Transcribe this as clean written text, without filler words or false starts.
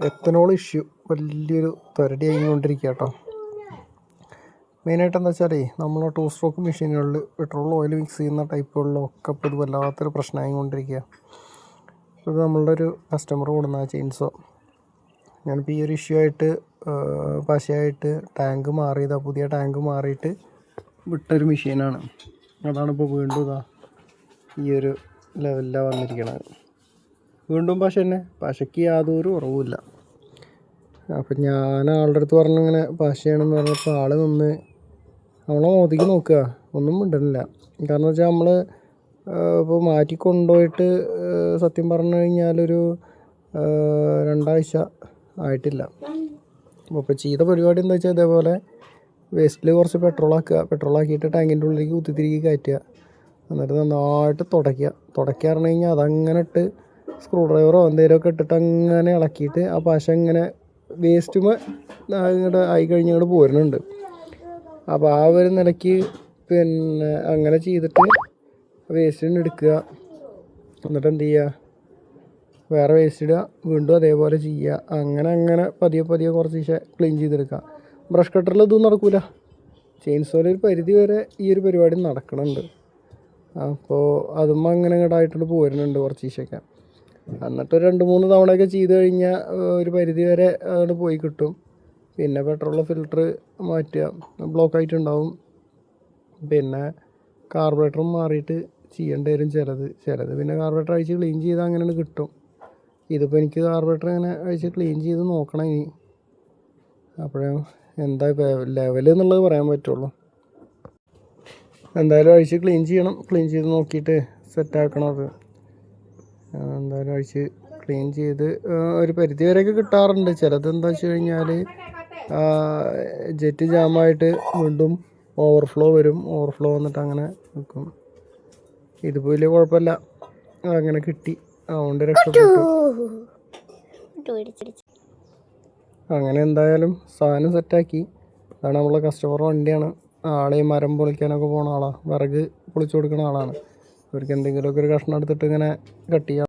Ethanol issue വലിയൊരു തൊരടി ആയിക്കൊണ്ടിരിക്കുക കേട്ടോ. മെയിനായിട്ട് എന്താ വെച്ചാൽ നമ്മൾ 2 സ്ട്രോക്ക് മെഷീനുകളിൽ പെട്രോൾ ഓയിൽ മിക്സ് ചെയ്യുന്ന ടൈപ്പുകളിലൊക്കെ ഇപ്പോൾ ഇത് വല്ലാത്തൊരു പ്രശ്നമായിക്കൊണ്ടിരിക്കുക. ഇത് നമ്മളുടെ ഒരു കസ്റ്റമർ കൊടുന്ന ചെയിൻസോ, ഞാനിപ്പോൾ ഈ ഒരു ഇഷ്യൂ ആയിട്ട് പശയായിട്ട് ടാങ്ക് മാറിയതാണ്, പുതിയ ടാങ്ക് മാറിയിട്ട് വിട്ടൊരു മെഷീനാണ്. അതാണിപ്പോൾ വീണ്ടും ഇതാ ഈ ഒരു ലെവലിലാണ് വന്നിരിക്കണത്. വീണ്ടും പശയ്ക്ക് യാതൊരു കുറവുമില്ല. അപ്പം ഞാൻ ആളുടെ അടുത്ത് പറഞ്ഞു ഇങ്ങനെ പശയാണെന്ന് പറഞ്ഞപ്പോൾ ആൾ നിന്ന് നമ്മളെ മോതിക്ക് നോക്കുക, ഒന്നും മിണ്ടണില്ല. കാരണം വെച്ചാൽ നമ്മൾ ഇപ്പോൾ മാറ്റി കൊണ്ടുപോയിട്ട് സത്യം പറഞ്ഞു കഴിഞ്ഞാലൊരു 2 ആഴ്ച ആയിട്ടില്ല. അപ്പോൾ ചെയ്ത പരിപാടി എന്താ വെച്ചാൽ ഇതേപോലെ വേസ്റ്റിൽ കുറച്ച് പെട്രോളാക്കിയിട്ട് ടാങ്കിൻ്റെ ഉള്ളിലേക്ക് കുത്തിത്തിരിക്കി കയറ്റുക, എന്നിട്ട് നന്നായിട്ട് തുടയ്ക്കുക പറഞ്ഞു കഴിഞ്ഞാൽ അതങ്ങനെ ഇട്ട് സ്ക്രൂ ഡ്രൈവറോ എന്തെങ്കിലുമൊക്കെ ഇട്ടിട്ട് അങ്ങനെ ഇളക്കിയിട്ട് ആ പശ ഇങ്ങനെ വേസ്റ്റുമേ ഇങ്ങോട്ട് ആയിക്കഴിഞ്ഞ് ഇങ്ങോട്ട് പോരുന്നുണ്ട്. അപ്പോൾ ആ ഒരു നിലയ്ക്ക് പിന്നെ അങ്ങനെ ചെയ്തിട്ട് വേസ്റ്റിന് എടുക്കുക, എന്നിട്ട് എന്ത് ചെയ്യുക, വേറെ വേസ്റ്റ് ഇടുക, വീണ്ടും അതേപോലെ ചെയ്യുക. അങ്ങനെ പതിയെ കുറച്ച് ക്ലീൻ ചെയ്തെടുക്കുക. ബ്രഷ് കട്ടറിൽ ഇതൊന്നും നടക്കില്ല. ചെയിൻസോയിൽ ഒരു പരിധി വരെ ഈ ഒരു പരിപാടി നടക്കണുണ്ട്. അപ്പോൾ അതും അങ്ങനെ ഇങ്ങോട്ടായിട്ടുണ്ട് പോരുന്നുണ്ട് കുറച്ചൊക്കെ. എന്നിട്ട് 2-3 തവണയൊക്കെ ചെയ്ത് കഴിഞ്ഞാൽ ഒരു പരിധി വരെ അങ്ങോട്ട് പോയി കിട്ടും. പിന്നെ പെട്രോൾ ഫിൽറ്റർ മാറ്റുക, ബ്ലോക്കായിട്ടുണ്ടാവും. പിന്നെ കാർബറേറ്ററും മാറിയിട്ട് ചെയ്യേണ്ടി വരും ചിലത് പിന്നെ കാർബറേറ്റർ അഴിച്ച് ക്ലീൻ ചെയ്താൽ അങ്ങനെയാണ് കിട്ടും. ഇതിപ്പോൾ എനിക്ക് കാർബറേറ്റർ ഇങ്ങനെ അഴിച്ച് ക്ലീൻ ചെയ്ത് നോക്കണം ഇനി. അപ്പോഴേ എന്താ ലെവൽ എന്നുള്ളത് പറയാൻ പറ്റുള്ളൂ. എന്തായാലും അഴിച്ച് ക്ലീൻ ചെയ്യണം. ക്ലീൻ ചെയ്ത് നോക്കിയിട്ട് സെറ്റാക്കണം. അത് എന്തായാലും അഴിച്ച് ക്ലീൻ ചെയ്ത് ഒരു പരിധി വരെയൊക്കെ കിട്ടാറുണ്ട്. ചിലത് എന്താ വെച്ച് കഴിഞ്ഞാൽ ജെറ്റ് ജാമായിട്ട് വീണ്ടും ഓവർഫ്ലോ വന്നിട്ട് അങ്ങനെ നിൽക്കും. ഇതിപ്പോൾ വലിയ കുഴപ്പമില്ല, അങ്ങനെ കിട്ടി, അതുകൊണ്ട് രക്ഷപ്പെട്ടു. അങ്ങനെ എന്തായാലും സാധനം സെറ്റാക്കി. അതാണ് നമ്മളെ കസ്റ്റമർ വണ്ടിയാണ്. ആളെ മരം പൊളിക്കാനൊക്കെ പോണ ആളാണ്, വിറക് പൊളിച്ചു കൊടുക്കുന്ന ആളാണ്. അവർക്ക് എന്തെങ്കിലുമൊക്കെ ഒരു കഷ്ണം എടുത്തിട്ട് ഇങ്ങനെ കട്ട് ചെയ്യാം.